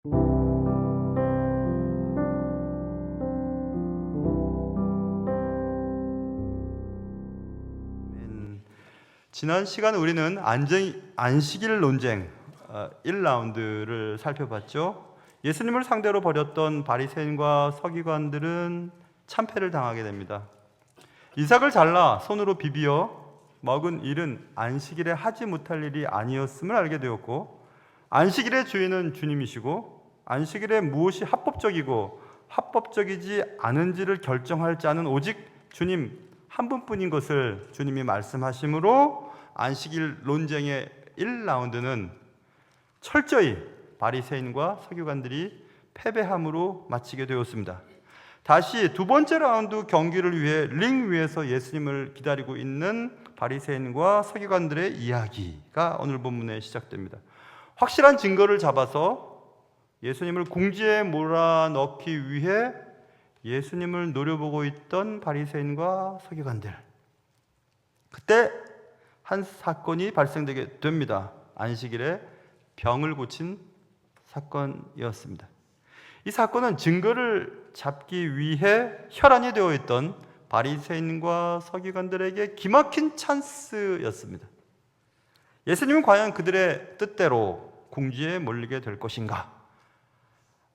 지난 시간 우리는 안식일 논쟁 1라운드를 살펴봤죠. 예수님을 상대로 벌였던 바리새인과 서기관들은 참패를 당하게 됩니다. 이삭을 잘라 손으로 비비어 먹은 일은 안식일에 하지 못할 일이 아니었음을 알게 되었고, 안식일의 주인은 주님이시고 안식일에 무엇이 합법적이고 합법적이지 않은지를 결정할 자는 오직 주님 한 분뿐인 것을 주님이 말씀하심으로 안식일 논쟁의 1라운드는 철저히 바리새인과 서기관들이 패배함으로 마치게 되었습니다. 다시 두 번째 라운드 경기를 위해 링 위에서 예수님을 기다리고 있는 바리새인과 서기관들의 이야기가 오늘 본문에 시작됩니다. 확실한 증거를 잡아서 예수님을 궁지에 몰아넣기 위해 예수님을 노려보고 있던 바리새인과 서기관들, 그때 한 사건이 발생되게 됩니다. 안식일에 병을 고친 사건이었습니다. 이 사건은 증거를 잡기 위해 혈안이 되어 있던 바리새인과 서기관들에게 기막힌 찬스였습니다. 예수님은 과연 그들의 뜻대로 궁지에 몰리게 될 것인가?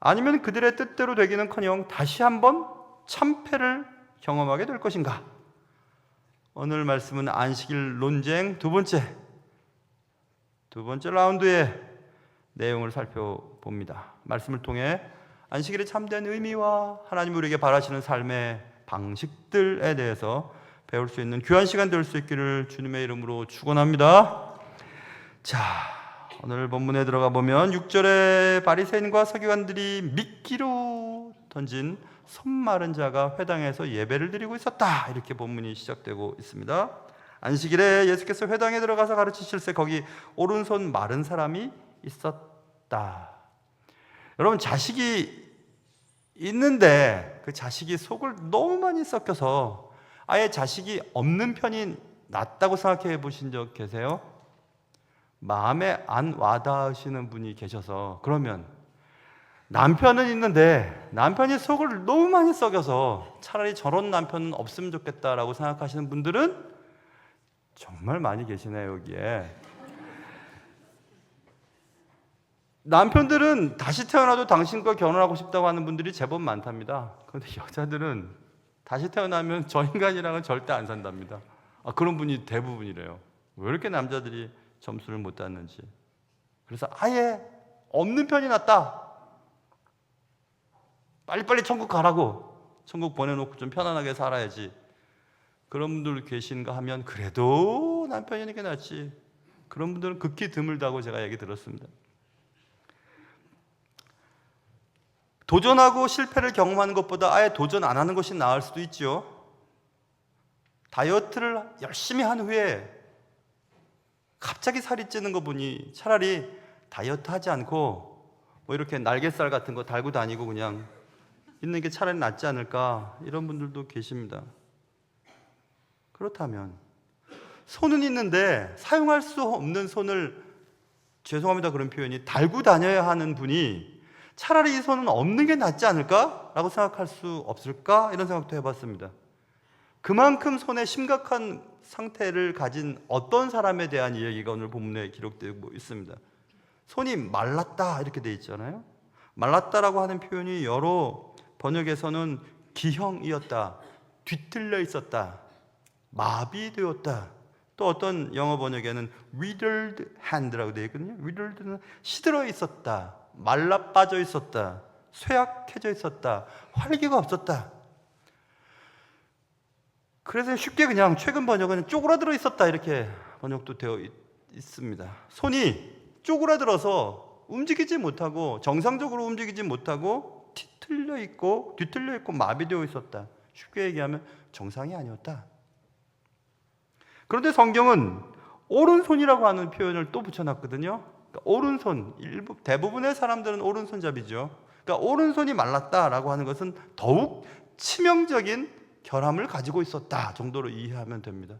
아니면 그들의 뜻대로 되기는커녕 다시 한번 참패를 경험하게 될 것인가? 오늘 말씀은 안식일 논쟁 두 번째 라운드의 내용을 살펴봅니다. 말씀을 통해 안식일의 참된 의미와 하나님 우리에게 바라시는 삶의 방식들에 대해서 배울 수 있는 귀한 시간 될 수 있기를 주님의 이름으로 축원합니다. 자, 오늘 본문에 들어가 보면 6절에 바리새인과 서기관들이 미끼로 던진 손 마른 자가 회당에서 예배를 드리고 있었다, 이렇게 본문이 시작되고 있습니다. 안식일에 예수께서 회당에 들어가서 가르치실새 거기 오른손 마른 사람이 있었다. 여러분, 자식이 있는데 그 자식이 속을 너무 많이 썩혀서 아예 자식이 없는 편이 낫다고 생각해 보신 적 계세요? 마음에 안 와닿으시는 분이 계셔서, 그러면 남편은 있는데 남편이 속을 너무 많이 썩여서 차라리 저런 남편은 없으면 좋겠다라고 생각하시는 분들은 정말 많이 계시네요. 여기에 남편들은 다시 태어나도 당신과 결혼하고 싶다고 하는 분들이 제법 많답니다. 그런데 여자들은 다시 태어나면 저 인간이랑은 절대 안 산답니다. 그런 분이 대부분이래요. 왜 이렇게 남자들이 점수를 못 땄는지. 그래서 아예 없는 편이 낫다, 빨리빨리 천국 가라고, 천국 보내놓고 좀 편안하게 살아야지, 그런 분들 계신가 하면 그래도 남편이 있는 게 낫지. 그런 분들은 극히 드물다고 제가 얘기 들었습니다. 도전하고 실패를 경험하는 것보다 아예 도전 안 하는 것이 나을 수도 있죠. 다이어트를 열심히 한 후에 갑자기 살이 찌는 거 보니 차라리 다이어트 하지 않고 뭐 이렇게 날갯살 같은 거 달고 다니고 그냥 있는 게 차라리 낫지 않을까, 이런 분들도 계십니다. 그렇다면 손은 있는데 사용할 수 없는 손을, 죄송합니다 그런 표현이, 달고 다녀야 하는 분이 차라리 이 손은 없는 게 낫지 않을까라고 생각할 수 없을까, 이런 생각도 해봤습니다. 그만큼 손에 심각한 상태를 가진 어떤 사람에 대한 이야기가 오늘 본문에 기록되고 있습니다. 손이 말랐다 이렇게 돼 있잖아요. 말랐다라고 하는 표현이 여러 번역에서는 기형이었다, 뒤틀려 있었다, 마비되었다, 또 어떤 영어 번역에는 withered hand라고 되어 있거든요. withered는 시들어 있었다, 말라 빠져 있었다, 쇠약해져 있었다, 활기가 없었다. 그래서 쉽게 그냥 최근 번역은 쪼그라들어 있었다 이렇게 번역도 되어 있습니다. 손이 쪼그라들어서 움직이지 못하고, 정상적으로 움직이지 못하고 뒤틀려 있고 마비되어 있었다. 쉽게 얘기하면 정상이 아니었다. 그런데 성경은 오른손이라고 하는 표현을 또 붙여놨거든요. 그러니까 오른손, 대부분의 사람들은 오른손잡이죠. 그러니까 오른손이 말랐다라고 하는 것은 더욱 치명적인 결함을 가지고 있었다 정도로 이해하면 됩니다.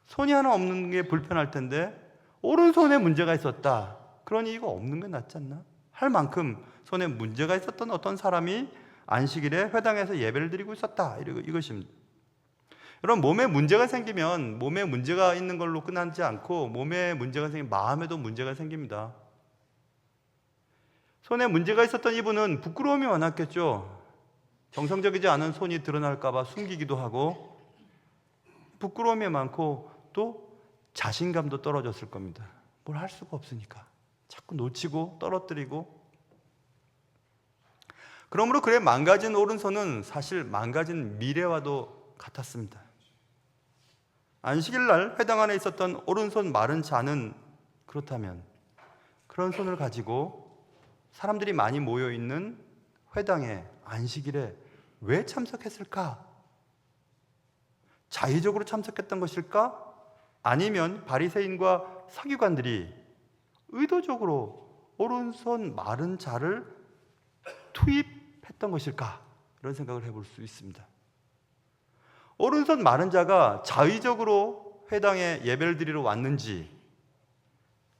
손이 하나 없는 게 불편할 텐데 오른손에 문제가 있었다, 그러니 이거 없는 게 낫지 않나 할 만큼 손에 문제가 있었던 어떤 사람이 안식일에 회당에서 예배를 드리고 있었다. 이것입니다. 여러분, 몸에 문제가 생기면 몸에 문제가 있는 걸로 끝나지 않고 몸에 문제가 생기면 마음에도 문제가 생깁니다. 손에 문제가 있었던 이분은 부끄러움이 많았겠죠. 정상적이지 않은 손이 드러날까 봐 숨기기도 하고 부끄러움이 많고 또 자신감도 떨어졌을 겁니다. 뭘 할 수가 없으니까 자꾸 놓치고 떨어뜨리고. 그러므로 그의 망가진 오른손은 사실 망가진 미래와도 같았습니다. 안식일 날 회당 안에 있었던 오른손 마른 자는 그렇다면 그런 손을 가지고 사람들이 많이 모여 있는 회당에 안식일에 왜 참석했을까? 자의적으로 참석했던 것일까? 아니면 바리새인과 서기관들이 의도적으로 오른손 마른 자를 투입했던 것일까? 이런 생각을 해볼 수 있습니다. 오른손 마른 자가 자의적으로 회당에 예배를 드리러 왔는지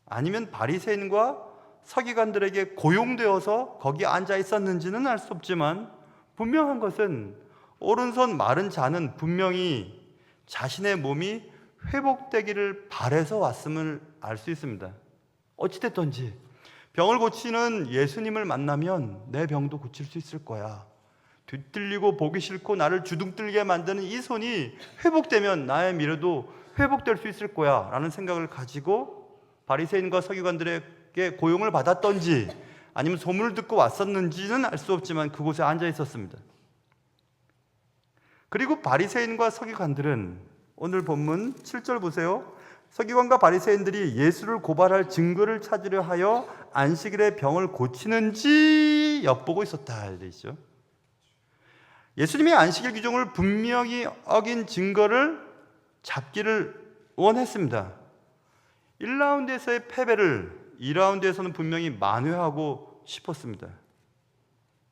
아니면 바리새인과 서기관들에게 고용되어서 거기 앉아 있었는지는 알 수 없지만 분명한 것은 오른손 마른 자는 분명히 자신의 몸이 회복되기를 바라서 왔음을 알 수 있습니다. 어찌됐든지 병을 고치는 예수님을 만나면 내 병도 고칠 수 있을 거야. 뒤틀리고 보기 싫고 나를 주눅들게 만드는 이 손이 회복되면 나의 미래도 회복될 수 있을 거야 라는 생각을 가지고 바리새인과 서기관들에게 고용을 받았던지 아니면 소문을 듣고 왔었는지는 알 수 없지만 그곳에 앉아 있었습니다. 그리고 바리새인과 서기관들은 오늘 본문 7절 보세요. 서기관과 바리새인들이 예수를 고발할 증거를 찾으려 하여 안식일에 병을 고치는지 엿보고 있었다 되어 있죠. 예수님의 안식일 규정을 분명히 어긴 증거를 잡기를 원했습니다. 1라운드에서의 패배를 2라운드에서는 분명히 만회하고 싶었습니다.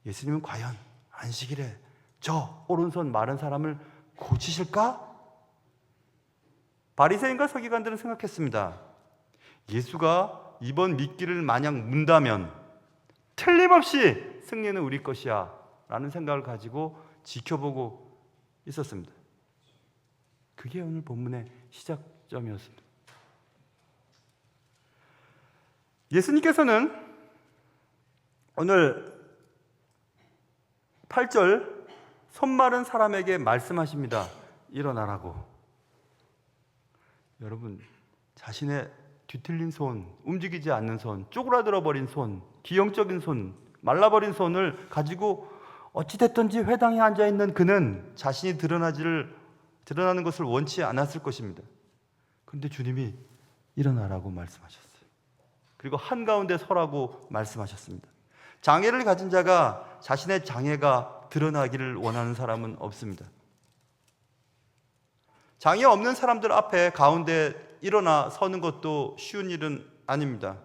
예수님은 과연 안식일에 저 오른손 마른 사람을 고치실까? 바리새인과 서기관들은 생각했습니다. 예수가 이번 미끼를 만약 문다면 틀림없이 승리는 우리 것이야 라는 생각을 가지고 지켜보고 있었습니다. 그게 오늘 본문의 시작점이었습니다. 예수님께서는 오늘 8절 손 마른 사람에게 말씀하십니다. 일어나라고. 여러분, 자신의 뒤틀린 손, 움직이지 않는 손, 쪼그라들어 버린 손, 기형적인 손, 말라버린 손을 가지고 어찌됐든지 회당에 앉아있는 그는 자신이 드러나는 것을 원치 않았을 것입니다. 그런데 주님이 일어나라고 말씀하셨어요. 그리고 한가운데 서라고 말씀하셨습니다. 장애를 가진 자가 자신의 장애가 드러나기를 원하는 사람은 없습니다. 장애 없는 사람들 앞에 가운데 일어나 서는 것도 쉬운 일은 아닙니다.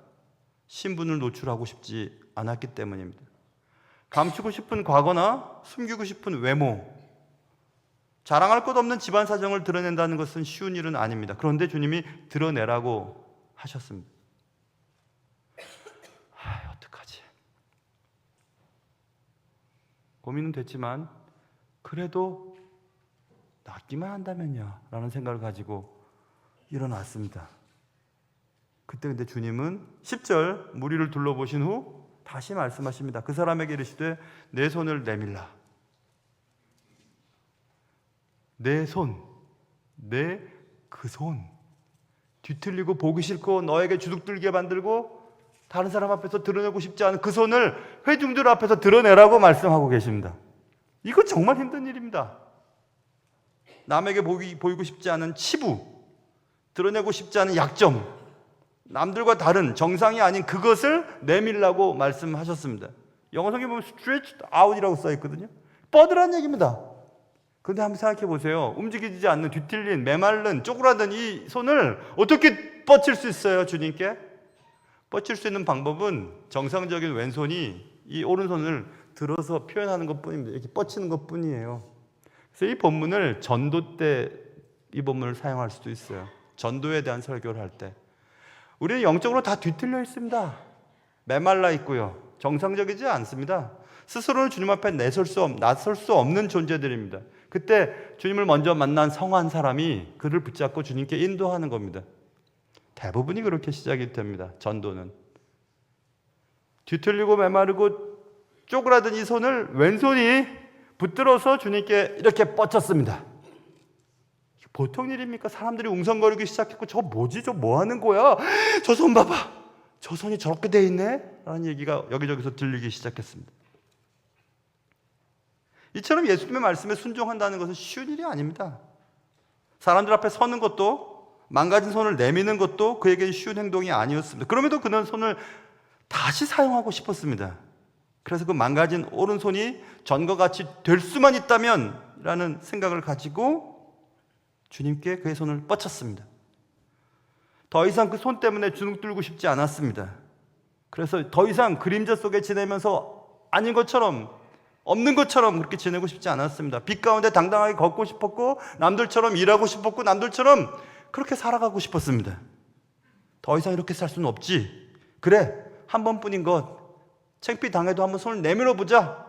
신분을 노출하고 싶지 않았기 때문입니다. 감추고 싶은 과거나 숨기고 싶은 외모, 자랑할 것 없는 집안 사정을 드러낸다는 것은 쉬운 일은 아닙니다. 그런데 주님이 드러내라고 하셨습니다. 어떡하지? 고민은 됐지만 그래도 낫기만 한다면요 라는 생각을 가지고 일어났습니다. 그때 근데 주님은 10절 무리를 둘러보신 후 다시 말씀하십니다. 그 사람에게 이르시되 내 손을 내밀라. 내 손, 내 그 손, 뒤틀리고 보기 싫고 너에게 주눅들게 만들고 다른 사람 앞에서 드러내고 싶지 않은 그 손을 회중들 앞에서 드러내라고 말씀하고 계십니다. 이거 정말 힘든 일입니다. 남에게 보이고 싶지 않은 치부, 드러내고 싶지 않은 약점, 남들과 다른 정상이 아닌 그것을 내밀라고 말씀하셨습니다. 영어 성경에 보면 stretched out이라고 써있거든요. 뻗으라는 얘기입니다. 그런데 한번 생각해 보세요. 움직이지 않는 뒤틀린 메말른 쪼그라든 이 손을 어떻게 뻗칠 수 있어요? 주님께 뻗칠 수 있는 방법은 정상적인 왼손이 이 오른손을 들어서 표현하는 것뿐입니다. 이렇게 뻗치는 것뿐이에요. 그래서 이 본문을 전도 때 이 본문을 사용할 수도 있어요. 전도에 대한 설교를 할 때 우리는 영적으로 다 뒤틀려 있습니다. 메말라 있고요. 정상적이지 않습니다. 스스로는 주님 앞에 나설 수 없는 존재들입니다. 그때 주님을 먼저 만난 성한 사람이 그를 붙잡고 주님께 인도하는 겁니다. 대부분이 그렇게 시작이 됩니다. 전도는. 뒤틀리고 메마르고 쪼그라든 이 손을 왼손이 붙들어서 주님께 이렇게 뻗쳤습니다. 보통 일입니까? 사람들이 웅성거리기 시작했고, 저 뭐지? 저 뭐 하는 거야? 저 손 봐봐. 저 손이 저렇게 돼 있네? 라는 얘기가 여기저기서 들리기 시작했습니다. 이처럼 예수님의 말씀에 순종한다는 것은 쉬운 일이 아닙니다. 사람들 앞에 서는 것도, 망가진 손을 내미는 것도 그에게 쉬운 행동이 아니었습니다. 그럼에도 그는 손을 다시 사용하고 싶었습니다. 그래서 그 망가진 오른손이 전과 같이 될 수만 있다면 라는 생각을 가지고 주님께 그의 손을 뻗쳤습니다. 더 이상 그 손 때문에 주눅 들고 싶지 않았습니다. 그래서 더 이상 그림자 속에 지내면서 아닌 것처럼, 없는 것처럼 그렇게 지내고 싶지 않았습니다. 빛 가운데 당당하게 걷고 싶었고, 남들처럼 일하고 싶었고, 남들처럼 그렇게 살아가고 싶었습니다. 더 이상 이렇게 살 수는 없지. 그래, 한 번뿐인 것, 창피 당해도 한번 손을 내밀어 보자.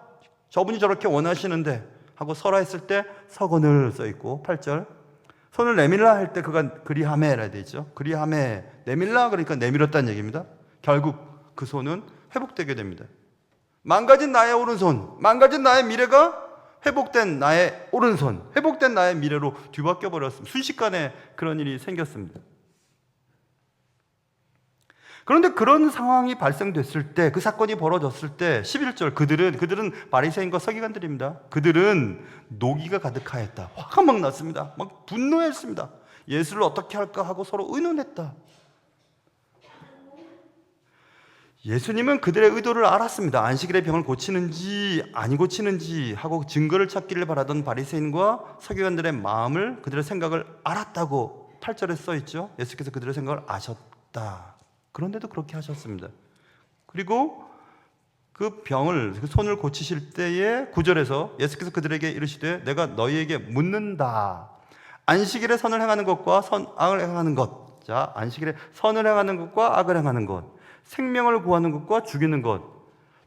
저분이 저렇게 원하시는데 하고 서라 했을 때 서거늘 써있고, 8절 손을 내밀라 할 때 그가 그리하매라 되죠. 그리하매, 내밀라 그러니까 내밀었다는 얘기입니다. 결국 그 손은 회복되게 됩니다. 망가진 나의 오른손, 망가진 나의 미래가 회복된 나의 오른손, 회복된 나의 미래로 뒤바뀌어 버렸습니다. 순식간에 그런 일이 생겼습니다. 그런데 그런 상황이 발생됐을 때, 그 사건이 벌어졌을 때 11절 그들은 바리새인과 서기관들입니다. 그들은 노기가 가득하였다. 화가 막 났습니다. 막 분노했습니다. 예수를 어떻게 할까 하고 서로 의논했다. 예수님은 그들의 의도를 알았습니다. 안식일의 병을 고치는지 아니 고치는지 하고 증거를 찾기를 바라던 바리새인과 서기관들의 마음을, 그들의 생각을 알았다고 8절에 써있죠. 예수께서 그들의 생각을 아셨다. 그런데도 그렇게 하셨습니다. 그리고 그 병을, 그 손을 고치실 때에 9절에서 예수께서 그들에게 이르시되 내가 너희에게 묻는다. 안식일에 선을 행하는 것과 악을 행하는 것. 자, 안식일에 선을 행하는 것과 악을 행하는 것. 생명을 구하는 것과 죽이는 것.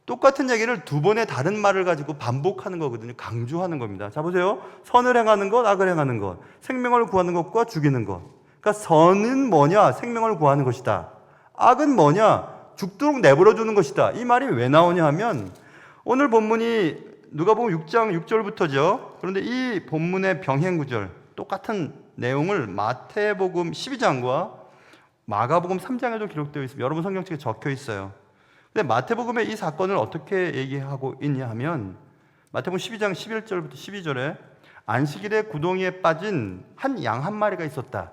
똑같은 얘기를 두 번의 다른 말을 가지고 반복하는 거거든요. 강조하는 겁니다. 자, 보세요. 선을 행하는 것, 악을 행하는 것. 생명을 구하는 것과 죽이는 것. 그러니까 선은 뭐냐? 생명을 구하는 것이다. 악은 뭐냐? 죽도록 내버려 두는 것이다. 이 말이 왜 나오냐 하면 오늘 본문이 누가복음 6장 6절부터죠. 그런데 이 본문의 병행 구절, 똑같은 내용을 마태복음 12장과 마가복음 3장에도 기록되어 있습니다. 여러분 성경책에 적혀 있어요. 근데 마태복음의 이 사건을 어떻게 얘기하고 있냐 하면 마태복음 12장 11절부터 12절에 안식일에 구덩이에 빠진 한 양 한 마리가 있었다.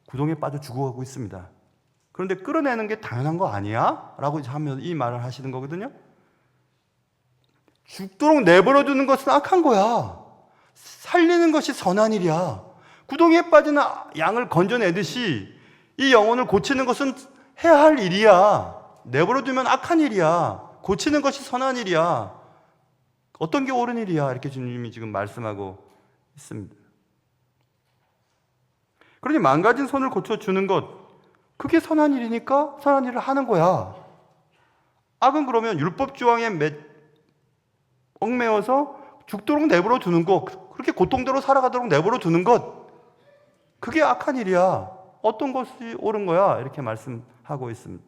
구덩이에 빠져 죽어가고 있습니다. 그런데 끌어내는 게 당연한 거 아니야? 라고 하면서 이 말을 하시는 거거든요. 죽도록 내버려 두는 것은 악한 거야. 살리는 것이 선한 일이야. 구덩이에 빠진 양을 건져내듯이 이 영혼을 고치는 것은 해야 할 일이야. 내버려 두면 악한 일이야. 고치는 것이 선한 일이야. 어떤 게 옳은 일이야? 이렇게 주님이 지금 말씀하고 있습니다. 그러니 망가진 손을 고쳐주는 것, 그게 선한 일이니까 선한 일을 하는 거야. 악은 그러면 율법 조항에 얽매여서 죽도록 내버려 두는 것, 그렇게 고통대로 살아가도록 내버려 두는 것, 그게 악한 일이야. 어떤 것이 옳은 거야? 이렇게 말씀하고 있습니다.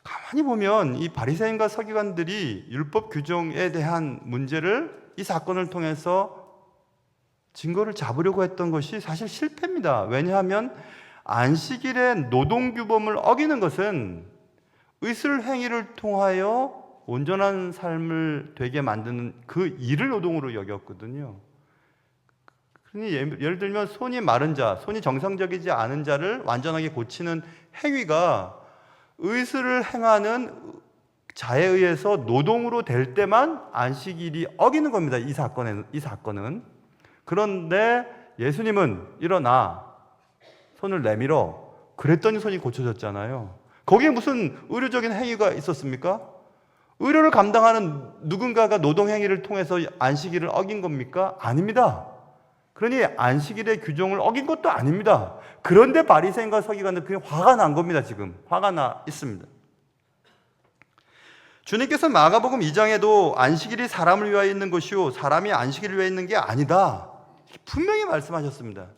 가만히 보면 이 바리새인과 서기관들이 율법 규정에 대한 문제를 이 사건을 통해서 증거를 잡으려고 했던 것이 사실 실패입니다. 왜냐하면 안식일의 노동규범을 어기는 것은 의술 행위를 통하여 온전한 삶을 되게 만드는 그 일을 노동으로 여겼거든요. 그러니 예를 들면 손이 마른 자, 손이 정상적이지 않은 자를 완전하게 고치는 행위가 의술을 행하는 자에 의해서 노동으로 될 때만 안식일이 어기는 겁니다. 이 사건은. 그런데 예수님은 일어나 손을 내밀어 그랬더니 손이 고쳐졌잖아요. 거기에 무슨 의료적인 행위가 있었습니까? 의료를 감당하는 누군가가 노동행위를 통해서 안식일을 어긴 겁니까? 아닙니다. 그러니 안식일의 규정을 어긴 것도 아닙니다. 그런데 바리새인과 서기관들 그게 화가 난 겁니다. 지금 화가 나 있습니다. 주님께서 마가복음 2장에도 안식일이 사람을 위하여 있는 것이요 사람이 안식일을 위하여 있는 게 아니다, 분명히 말씀하셨습니다.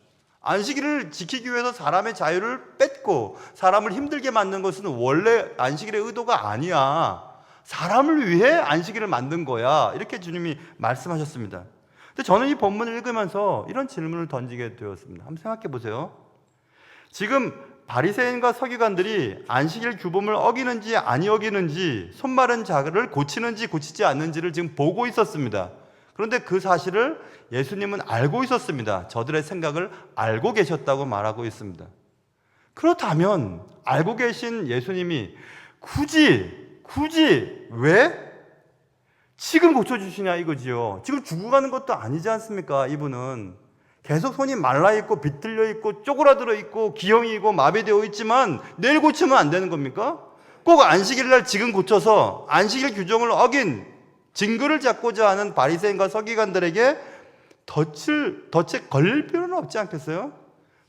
안식일을 지키기 위해서 사람의 자유를 뺏고 사람을 힘들게 만든 것은 원래 안식일의 의도가 아니야. 사람을 위해 안식일을 만든 거야. 이렇게 주님이 말씀하셨습니다. 근데 저는 이 본문을 읽으면서 이런 질문을 던지게 되었습니다. 한번 생각해 보세요. 지금 바리새인과 서기관들이 안식일 규범을 어기는지 아니 어기는지, 손마른 자를 고치는지 고치지 않는지를 지금 보고 있었습니다. 그런데 그 사실을 예수님은 알고 있었습니다. 저들의 생각을 알고 계셨다고 말하고 있습니다. 그렇다면 알고 계신 예수님이 굳이 왜 지금 고쳐주시냐 이거지요. 지금 죽어가는 것도 아니지 않습니까? 이분은 계속 손이 말라있고 비틀려 있고 쪼그라들어 있고 기형이고 마비되어 있지만 내일 고치면 안 되는 겁니까? 꼭 안식일 날 지금 고쳐서 안식일 규정을 어긴 증거를 잡고자 하는 바리새인과 서기관들에게 덫에 걸릴 필요는 없지 않겠어요?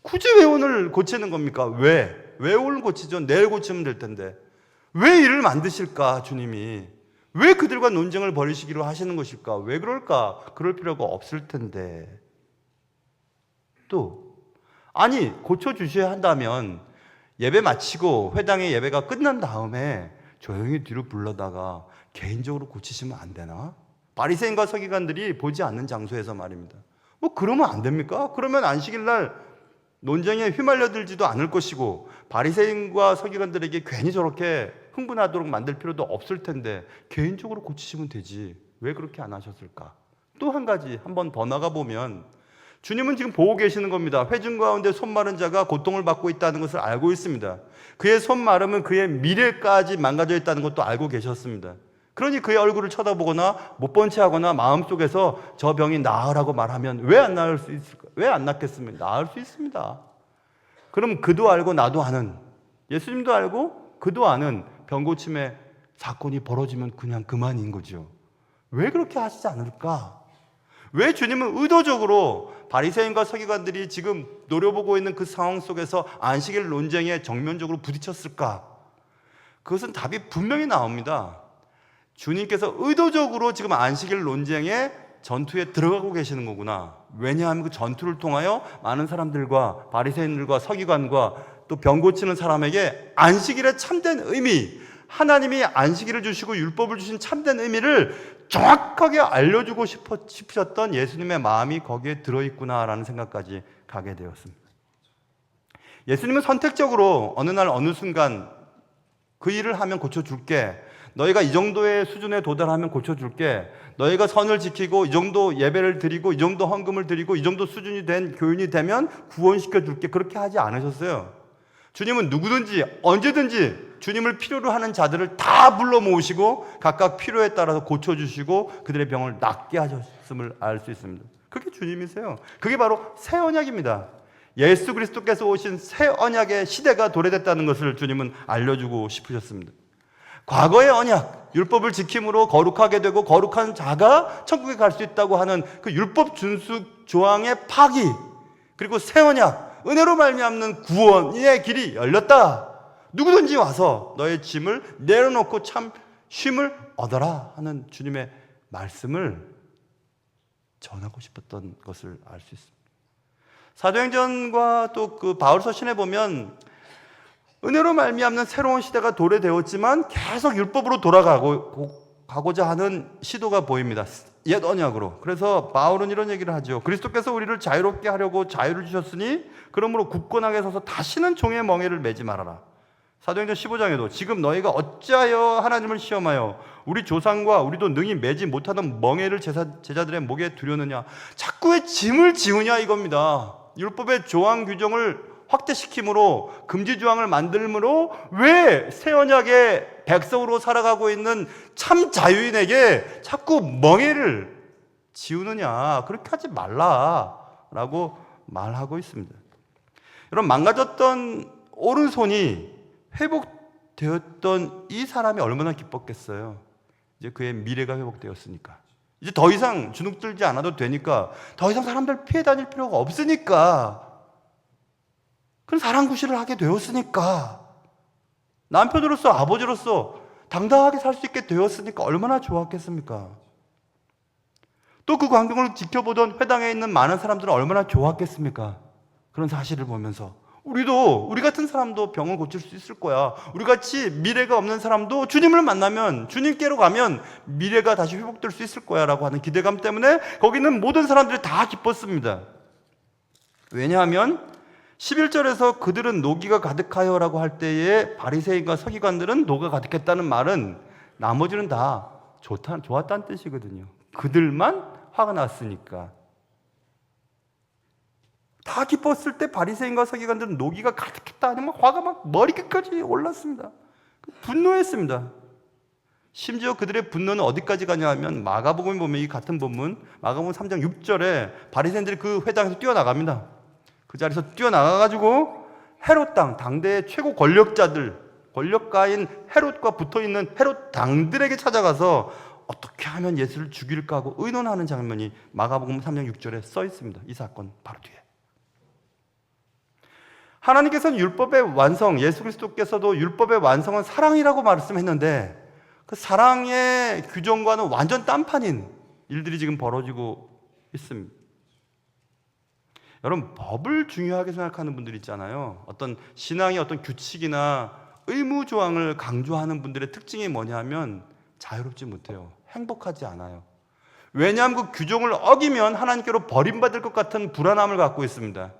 굳이 왜 오늘 고치는 겁니까? 왜 오늘 고치죠? 내일 고치면 될 텐데. 왜 일을 만드실까, 주님이? 왜 그들과 논쟁을 벌이시기로 하시는 것일까? 왜 그럴까? 그럴 필요가 없을 텐데. 또 아니 고쳐주셔야 한다면 예배 마치고 회당의 예배가 끝난 다음에 조용히 뒤로 불러다가 개인적으로 고치시면 안 되나? 바리새인과 서기관들이 보지 않는 장소에서 말입니다. 뭐 그러면 안 됩니까? 그러면 안식일 날 논쟁에 휘말려들지도 않을 것이고 바리새인과 서기관들에게 괜히 저렇게 흥분하도록 만들 필요도 없을 텐데 개인적으로 고치시면 되지. 왜 그렇게 안 하셨을까? 또 한 가지 한번 더 나가 보면 주님은 지금 보고 계시는 겁니다. 회중 가운데 손 마른 자가 고통을 받고 있다는 것을 알고 있습니다. 그의 손 마름은 그의 미래까지 망가져 있다는 것도 알고 계셨습니다. 그러니 그의 얼굴을 쳐다보거나 못 본 채 하거나 마음속에서 저 병이 나으라고 말하면 왜 안 나을 수 있을까? 왜 안 낫겠습니까? 나을 수 있습니다. 그럼 그도 알고 나도 아는, 예수님도 알고 그도 아는 병고침의 사건이 벌어지면 그냥 그만인 거죠. 왜 그렇게 하시지 않을까? 왜 주님은 의도적으로 바리새인과 서기관들이 지금 노려보고 있는 그 상황 속에서 안식일 논쟁에 정면적으로 부딪혔을까? 그것은 답이 분명히 나옵니다. 주님께서 의도적으로 지금 안식일 논쟁에 전투에 들어가고 계시는 거구나. 왜냐하면 그 전투를 통하여 많은 사람들과 바리새인들과 서기관과 또 병 고치는 사람에게 안식일의 참된 의미, 하나님이 안식일을 주시고 율법을 주신 참된 의미를 정확하게 알려주고 싶으셨던 예수님의 마음이 거기에 들어있구나라는 생각까지 가게 되었습니다. 예수님은 선택적으로 어느 날 어느 순간 그 일을 하면 고쳐줄게, 너희가 이 정도의 수준에 도달하면 고쳐줄게, 너희가 선을 지키고 이 정도 예배를 드리고 이 정도 헌금을 드리고 이 정도 수준이 된 교인이 되면 구원시켜줄게, 그렇게 하지 않으셨어요. 주님은 누구든지 언제든지 주님을 필요로 하는 자들을 다 불러 모으시고 각각 필요에 따라서 고쳐주시고 그들의 병을 낫게 하셨음을 알 수 있습니다. 그게 주님이세요. 그게 바로 새 언약입니다. 예수 그리스도께서 오신 새 언약의 시대가 도래됐다는 것을 주님은 알려주고 싶으셨습니다. 과거의 언약, 율법을 지킴으로 거룩하게 되고 거룩한 자가 천국에 갈 수 있다고 하는 그 율법 준수 조항의 파기, 그리고 새 언약, 은혜로 말미암는 구원의 길이 열렸다. 누구든지 와서 너의 짐을 내려놓고 참 쉼을 얻어라 하는 주님의 말씀을 전하고 싶었던 것을 알 수 있습니다. 사도행전과 또 그 바울서 신에 보면 은혜로 말미암는 새로운 시대가 도래되었지만 계속 율법으로 돌아가고자 하는 시도가 보입니다. 옛 언약으로. 그래서 바울은 이런 얘기를 하죠. 그리스도께서 우리를 자유롭게 하려고 자유를 주셨으니 그러므로 굳건하게 서서 다시는 종의 멍에를 매지 말아라. 사도행전 15장에도 지금 너희가 어찌하여 하나님을 시험하여 우리 조상과 우리도 능히 매지 못하던 멍에를 제자들의 목에 두려느냐. 자꾸 왜 짐을 지우냐 이겁니다. 율법의 조항 규정을 확대시킴으로 금지 조항을 만들므로 왜 새 언약의 백성으로 살아가고 있는 참 자유인에게 자꾸 멍에를 지우느냐. 그렇게 하지 말라라고 말하고 있습니다. 여러분, 망가졌던 오른손이 회복되었던 이 사람이 얼마나 기뻤겠어요. 이제 그의 미래가 회복되었으니까. 이제 더 이상 주눅들지 않아도 되니까, 더 이상 사람들 피해 다닐 필요가 없으니까, 그런 사랑구실을 하게 되었으니까, 남편으로서 아버지로서 당당하게 살 수 있게 되었으니까 얼마나 좋았겠습니까? 또 그 광경을 지켜보던 회당에 있는 많은 사람들은 얼마나 좋았겠습니까? 그런 사실을 보면서 우리 같은 사람도 병을 고칠 수 있을 거야. 우리같이 미래가 없는 사람도 주님을 만나면, 주님께로 가면 미래가 다시 회복될 수 있을 거야 라고 하는 기대감 때문에 거기는 모든 사람들이 다 기뻤습니다. 왜냐하면 11절에서 그들은 노기가 가득하여 라고 할 때에 바리새인과 서기관들은 노가 가득했다는 말은 나머지는 다 좋았다는 뜻이거든요. 그들만 화가 났으니까. 다 기뻤을 때 바리새인과 서기관들은 노기가 가득했다 아니면 화가 막 머리끝까지 올랐습니다. 분노했습니다. 심지어 그들의 분노는 어디까지 가냐 하면 마가복음에 보면 이 같은 본문 마가복음 3장 6절에 바리새인들이 그 회당에서 뛰어나갑니다. 그 자리에서 뛰어나가가지고 헤롯 당대의 최고 권력가인 헤롯과 붙어있는 헤롯 당들에게 찾아가서 어떻게 하면 예수를 죽일까 하고 의논하는 장면이 마가복음 3장 6절에 써 있습니다. 이 사건 바로 뒤에. 하나님께서는 율법의 완성, 예수 그리스도께서도 율법의 완성은 사랑이라고 말씀했는데 그 사랑의 규정과는 완전 딴판인 일들이 지금 벌어지고 있습니다. 여러분, 법을 중요하게 생각하는 분들 있잖아요. 어떤 신앙의 어떤 규칙이나 의무 조항을 강조하는 분들의 특징이 뭐냐면 자유롭지 못해요. 행복하지 않아요. 왜냐하면 그 규정을 어기면 하나님께로 버림받을 것 같은 불안함을 갖고 있습니다.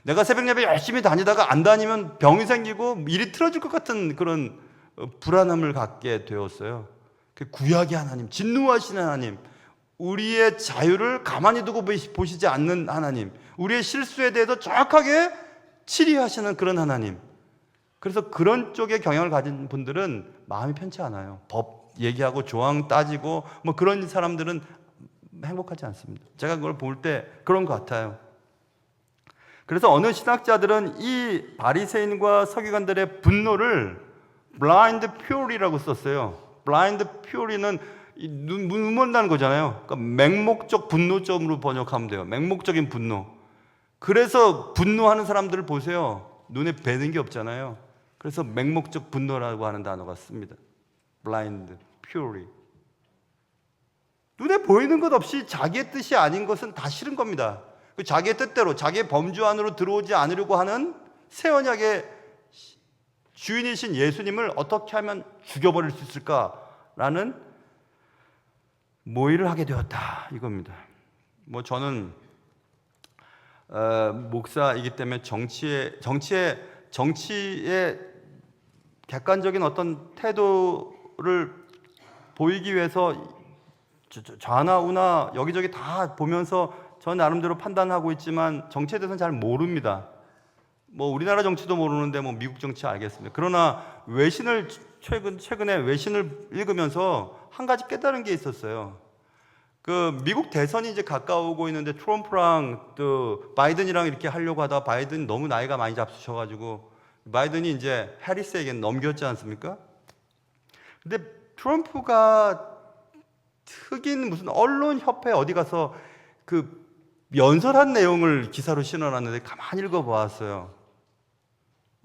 내가 새벽 예배 열심히 다니다가 안 다니면 병이 생기고 일이 틀어질 것 같은 그런 불안함을 갖게 되었어요. 구약의 하나님, 진노하시는 하나님, 우리의 자유를 가만히 두고 보시지 않는 하나님, 우리의 실수에 대해서 정확하게 치리하시는 그런 하나님. 그래서 그런 쪽의 경향을 가진 분들은 마음이 편치 않아요. 법 얘기하고 조항 따지고 뭐 그런 사람들은 행복하지 않습니다. 제가 그걸 볼 때 그런 것 같아요. 그래서 어느 신학자들은 이 바리새인과 서기관들의 분노를 blind fury라고 썼어요. blind fury는 눈 먼다는 거잖아요. 그러니까 맹목적 분노점으로 번역하면 돼요. 맹목적인 분노. 그래서 분노하는 사람들을 보세요. 눈에 뵈는 게 없잖아요. 그래서 맹목적 분노라고 하는 단어가 씁니다. blind fury. 눈에 보이는 것 없이 자기의 뜻이 아닌 것은 다 싫은 겁니다. 자기의 뜻대로 자기의 범주 안으로 들어오지 않으려고 하는 새 언약의 주인이신 예수님을 어떻게 하면 죽여버릴 수 있을까라는 모의를 하게 되었다 이겁니다. 뭐 저는 목사이기 때문에 정치의 객관적인 어떤 태도를 보이기 위해서 좌나 우나 여기저기 다 보면서 저 나름대로 판단하고 있지만 정치에 대해서는 잘 모릅니다. 뭐 우리나라 정치도 모르는데 뭐 미국 정치 알겠습니다. 그러나 최근에 외신을 읽으면서 한 가지 깨달은 게 있었어요. 그 미국 대선이 이제 가까우고 있는데 트럼프랑 또 바이든이랑 이렇게 하려고 하다가 바이든이 너무 나이가 많이 잡수셔가지고 바이든이 이제 해리스에게 넘겼지 않습니까? 근데 트럼프가 흑인 무슨 언론협회 어디 가서 그 연설한 내용을 기사로 실어놨는데 가만히 읽어보았어요.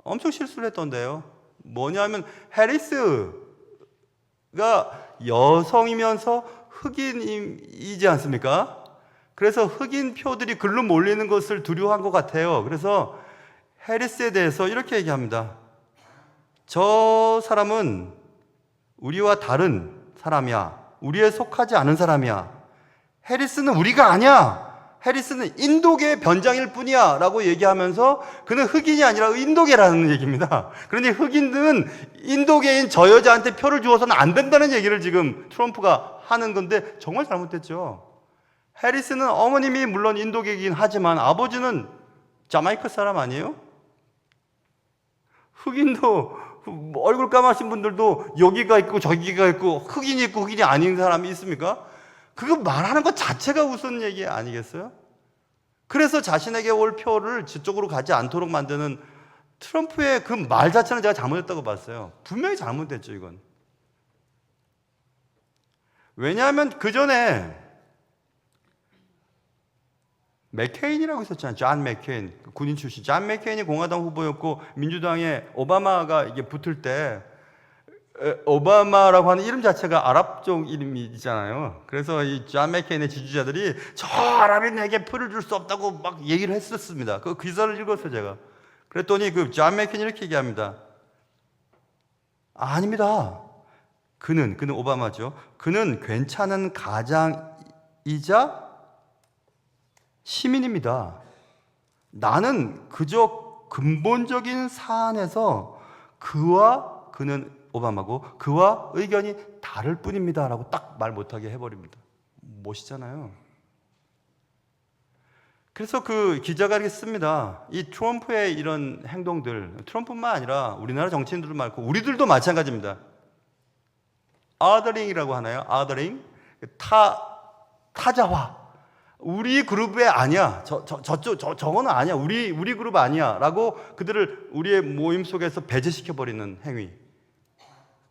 엄청 실수를 했던데요. 뭐냐면 해리스가 여성이면서 흑인이지 않습니까? 그래서 흑인 표들이 글로 몰리는 것을 두려워한 것 같아요. 그래서 해리스에 대해서 이렇게 얘기합니다. 저 사람은 우리와 다른 사람이야. 우리에 속하지 않은 사람이야. 해리스는 우리가 아니야. 해리스는 인도계의 변장일 뿐이야 라고 얘기하면서 그는 흑인이 아니라 인도계라는 얘기입니다. 그러니 흑인들은 인도계인 저 여자한테 표를 주어서는 안 된다는 얘기를 지금 트럼프가 하는 건데 정말 잘못됐죠. 해리스는 어머님이 물론 인도계이긴 하지만 아버지는 자마이카 사람 아니에요? 흑인도 얼굴 까마신 분들도 여기가 있고 저기가 있고 흑인이 있고 흑인이 아닌 사람이 있습니까? 그거 말하는 것 자체가 우스운 얘기 아니겠어요? 그래서 자신에게 올 표를 저쪽으로 가지 않도록 만드는 트럼프의 그 말 자체는 제가 잘못했다고 봤어요. 분명히 잘못됐죠, 이건. 왜냐하면 그 전에 맥케인이라고 있었잖아요. 존 맥케인, 군인 출신. 존 맥케인이 공화당 후보였고 민주당에 오바마가 이게 붙을 때 오바마라고 하는 이름 자체가 아랍족 이름이잖아요. 그래서 이 존 맥케인의 지지자들이 저 아랍인 에게 표를 줄 수 없다고 막 얘기를 했었습니다. 그 기사를 읽었어요, 제가. 그랬더니 그 존 맥케인이 이렇게 얘기합니다. 아닙니다. 그는 오바마죠. 그는 괜찮은 가장이자 시민입니다. 나는 그저 근본적인 사안에서 그는 오바마고 그와 의견이 다를 뿐입니다 라고 딱 말 못하게 해버립니다. 멋있잖아요. 그래서 그 기자가 이렇게 씁니다. 이 트럼프의 이런 행동들, 트럼프뿐만 아니라 우리나라 정치인들도 많고 우리들도 마찬가지입니다. othering이라고 하나요? othering, 타자화. 우리 그룹에 아니야. 저거는 아니야. 우리 그룹 아니야. 라고 그들을 우리의 모임 속에서 배제시켜 버리는 행위.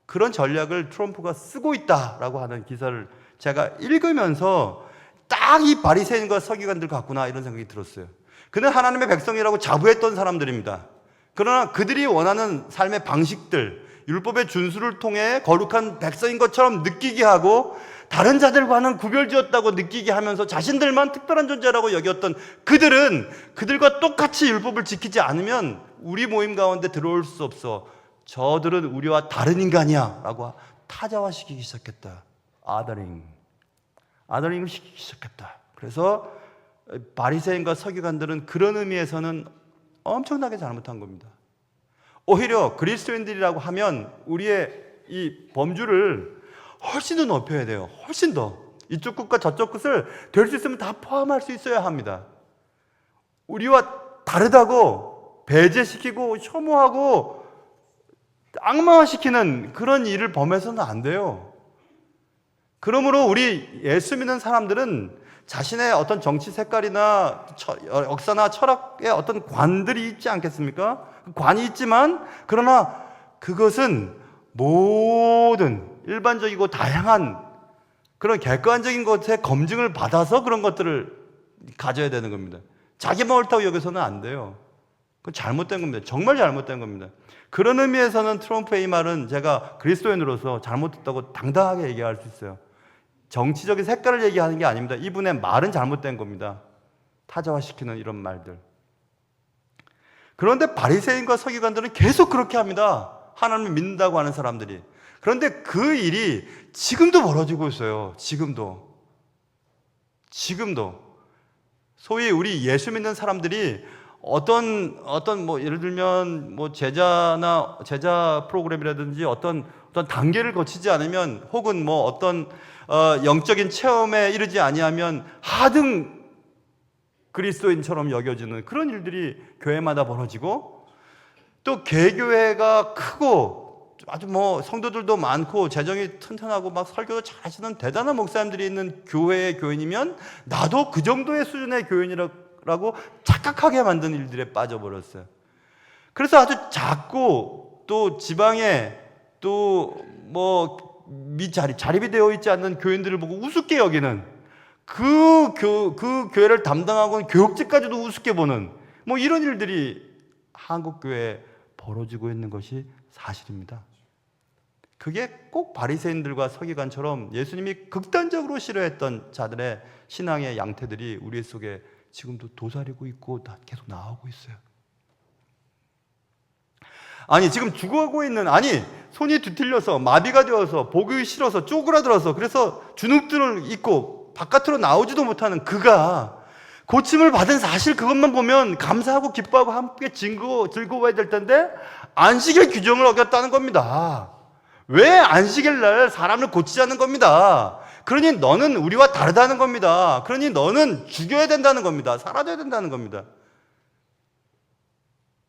그런 전략을 트럼프가 쓰고 있다라고 하는 기사를 제가 읽으면서 딱 이 바리새인과 서기관들 같구나 이런 생각이 들었어요. 그는 하나님의 백성이라고 자부했던 사람들입니다. 그러나 그들이 원하는 삶의 방식들, 율법의 준수를 통해 거룩한 백성인 것처럼 느끼게 하고 다른 자들과는 구별지었다고 느끼게 하면서 자신들만 특별한 존재라고 여겼던 그들은 그들과 똑같이 율법을 지키지 않으면 우리 모임 가운데 들어올 수 없어. 저들은 우리와 다른 인간이야 라고 타자화시키기 시작했다. 아더링을 시키기 시작했다. 그래서 바리새인과 서기관들은 그런 의미에서는 엄청나게 잘못한 겁니다. 오히려 그리스도인들이라고 하면 우리의 이 범주를 훨씬 더 높여야 돼요. 훨씬 더. 이쪽 끝과 저쪽 끝을 될 수 있으면 다 포함할 수 있어야 합니다. 우리와 다르다고 배제시키고 혐오하고 악마화시키는 그런 일을 범해서는 안 돼요. 그러므로 우리 예수 믿는 사람들은 자신의 어떤 정치 색깔이나 역사나 철학의 어떤 관들이 있지 않겠습니까? 관이 있지만 그러나 그것은 모든 일반적이고 다양한 그런 객관적인 것에 검증을 받아서 그런 것들을 가져야 되는 겁니다. 자기만 옳다고 여기서는 안 돼요. 그건 잘못된 겁니다. 정말 잘못된 겁니다. 그런 의미에서는 트럼프의 이 말은 제가 그리스도인으로서 잘못했다고 당당하게 얘기할 수 있어요. 정치적인 색깔을 얘기하는 게 아닙니다. 이분의 말은 잘못된 겁니다. 타자화시키는 이런 말들. 그런데 바리새인과 서기관들은 계속 그렇게 합니다. 하나님을 믿는다고 하는 사람들이. 그런데 그 일이 지금도 벌어지고 있어요. 지금도. 소위 우리 예수 믿는 사람들이 어떤 뭐 예를 들면 뭐 제자 프로그램이라든지 어떤 단계를 거치지 않으면 혹은 뭐 어떤 영적인 체험에 이르지 아니하면 하등 그리스도인처럼 여겨지는 그런 일들이 교회마다 벌어지고 또 개교회가 크고 아주 뭐 성도들도 많고 재정이 튼튼하고 막 설교도 잘하시는 대단한 목사님들이 있는 교회의 교인이면 나도 그 정도의 수준의 교인이라고 착각하게 만든 일들에 빠져버렸어요. 그래서 아주 작고 또 지방에 또 뭐 자립이 되어 있지 않는 교인들을 보고 우습게 여기는 그 교회를 담당하고 교육직까지도 우습게 보는 뭐 이런 일들이 한국 교회에 벌어지고 있는 것이 사실입니다. 그게 꼭 바리새인들과 서기관처럼 예수님이 극단적으로 싫어했던 자들의 신앙의 양태들이 우리 속에 지금도 도사리고 있고 계속 나오고 있어요. 아니 지금 죽어가고 있는 손이 뒤틀려서 마비가 되어서 보기 싫어서 쪼그라들어서 그래서 주눅들을 입고 바깥으로 나오지도 못하는 그가 고침을 받은 사실 그것만 보면 감사하고 기뻐하고 함께 즐거워야 될 텐데 안식일 규정을 어겼다는 겁니다. 왜 안식일 날 사람을 고치자는 겁니다. 그러니 너는 우리와 다르다는 겁니다. 그러니 너는 죽여야 된다는 겁니다. 사라져야 된다는 겁니다.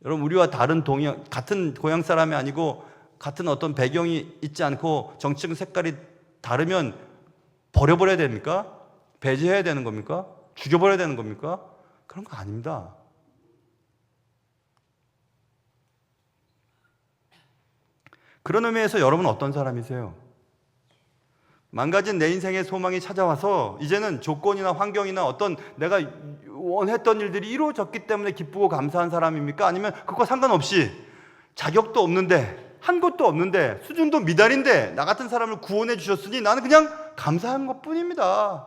여러분 우리와 같은 고향 사람이 아니고 같은 어떤 배경이 있지 않고 정치적 색깔이 다르면 버려버려야 됩니까? 배제해야 되는 겁니까? 죽여버려야 되는 겁니까? 그런 거 아닙니다. 그런 의미에서 여러분은 어떤 사람이세요? 망가진 내 인생의 소망이 찾아와서 이제는 조건이나 환경이나 어떤 내가 원했던 일들이 이루어졌기 때문에 기쁘고 감사한 사람입니까? 아니면 그거 상관없이 자격도 없는데, 한 것도 없는데, 수준도 미달인데 나 같은 사람을 구원해 주셨으니 나는 그냥 감사한 것뿐입니다.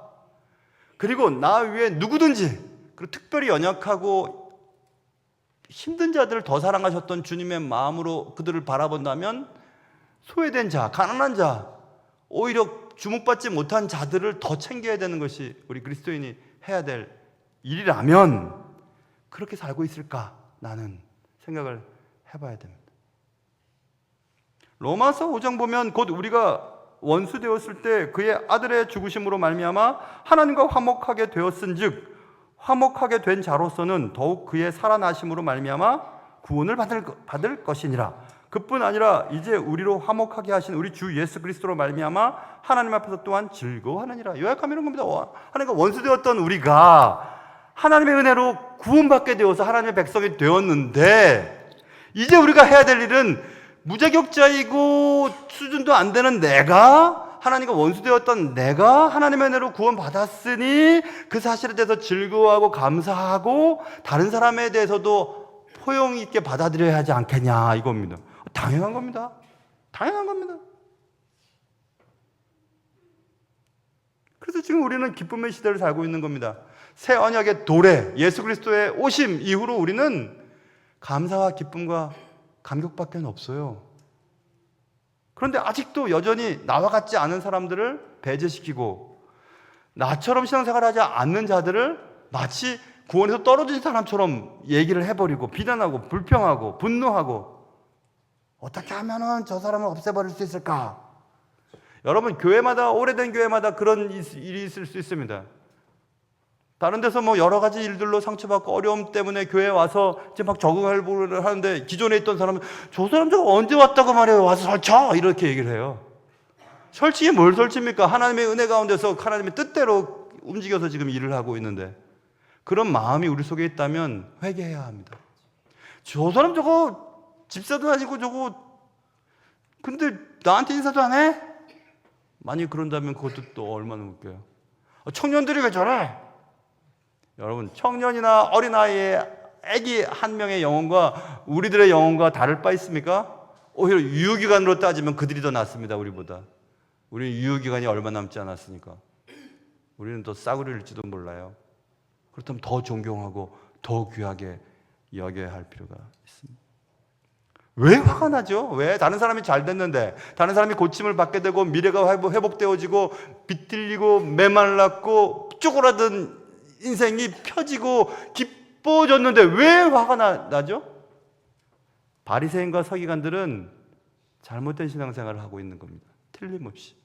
그리고 나 위에 누구든지, 그리고 특별히 연약하고 힘든 자들을 더 사랑하셨던 주님의 마음으로 그들을 바라본다면 소외된 자, 가난한 자, 오히려 주목받지 못한 자들을 더 챙겨야 되는 것이 우리 그리스도인이 해야 될 일이라면 그렇게 살고 있을까? 나는 생각을 해봐야 됩니다. 로마서 5장 보면 곧 우리가 원수 되었을 때 그의 아들의 죽으심으로 말미암아 하나님과 화목하게 되었은즉 화목하게 된 자로서는 더욱 그의 살아나심으로 말미암아 구원을 받을 것이니라. 그뿐 아니라 이제 우리로 화목하게 하신 우리 주 예수 그리스도로 말미암아 하나님 앞에서 또한 즐거워하느니라. 요약하면 이런 겁니다. 하나님과 원수 되었던 우리가 하나님의 은혜로 구원받게 되어서 하나님의 백성이 되었는데, 이제 우리가 해야 될 일은 무자격자이고 수준도 안 되는 내가, 하나님과 원수되었던 내가 하나님의 은혜로 구원받았으니 그 사실에 대해서 즐거워하고 감사하고 다른 사람에 대해서도 포용 있게 받아들여야 하지 않겠냐, 이겁니다. 당연한 겁니다. 당연한 겁니다. 그래서 지금 우리는 기쁨의 시대를 살고 있는 겁니다. 새 언약의 도래, 예수 그리스도의 오심 이후로 우리는 감사와 기쁨과 감격밖에 없어요. 그런데 아직도 여전히 나와 같지 않은 사람들을 배제시키고 나처럼 신앙생활하지 않는 자들을 마치 구원에서 떨어진 사람처럼 얘기를 해버리고 비난하고 불평하고 분노하고, 어떻게 하면 저 사람을 없애버릴 수 있을까? 여러분, 교회마다, 오래된 교회마다 그런 일이 있을 수 있습니다. 다른 데서 뭐 여러 가지 일들로 상처받고 어려움 때문에 교회에 와서 이제 막 적응을 하는데 기존에 있던 사람은 저 사람 저거 언제 왔다고 말해요, 와서 설쳐, 이렇게 얘기를 해요. 설치기 뭘 설치입니까? 하나님의 은혜 가운데서 하나님의 뜻대로 움직여서 지금 일을 하고 있는데, 그런 마음이 우리 속에 있다면 회개해야 합니다. 저 사람 저거 집사도 아니고 저거 근데 나한테 인사도 안 해? 만약 그런다면 그것도 또 얼마나 웃겨요. 청년들이 왜 저래? 여러분, 청년이나 어린아이의 아기 한 명의 영혼과 우리들의 영혼과 다를 바 있습니까? 오히려 유효기간으로 따지면 그들이 더 낫습니다, 우리보다. 우리는 유효기간이 얼마 남지 않았으니까. 우리는 더 싸구려일지도 몰라요. 그렇다면 더 존경하고 더 귀하게 여겨야 할 필요가 있습니다. 왜 화가 나죠? 왜? 다른 사람이 잘 됐는데, 다른 사람이 고침을 받게 되고 미래가 회복되어지고 비틀리고 메말랐고 쪼그라든 인생이 펴지고 기뻐졌는데 왜 화가 나죠? 바리새인과 서기관들은 잘못된 신앙생활을 하고 있는 겁니다. 틀림없이.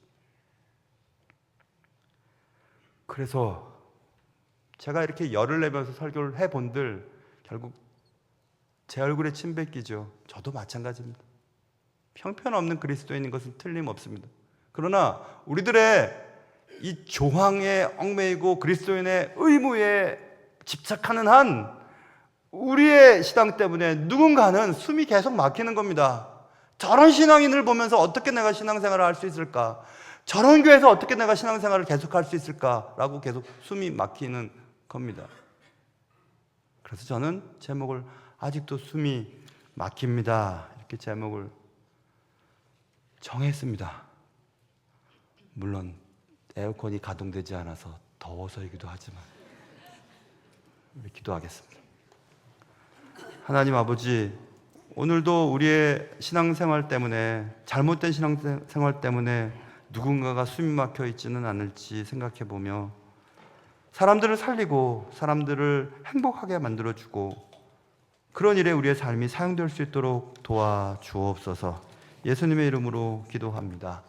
그래서 제가 이렇게 열을 내면서 설교를 해본들 결국 제 얼굴에 침 뱉기죠. 저도 마찬가지입니다. 형편없는 그리스도인인 것은 틀림없습니다. 그러나 우리들의 이 조항에 얽매이고 그리스도인의 의무에 집착하는 한 우리의 신앙 때문에 누군가는 숨이 계속 막히는 겁니다. 저런 신앙인을 보면서 어떻게 내가 신앙생활을 할 수 있을까? 저런 교회에서 어떻게 내가 신앙생활을 계속할 수 있을까라고 계속 숨이 막히는 겁니다. 그래서 저는 제목을 아직도 숨이 막힙니다, 이렇게 제목을 정했습니다. 물론 에어컨이 가동되지 않아서 더워서이기도 하지만 우리 기도하겠습니다. 하나님 아버지, 오늘도 우리의 신앙생활 때문에, 잘못된 신앙생활 때문에 누군가가 숨이 막혀 있지는 않을지 생각해보며 사람들을 살리고 사람들을 행복하게 만들어주고 그런 일에 우리의 삶이 사용될 수 있도록 도와주옵소서. 예수님의 이름으로 기도합니다.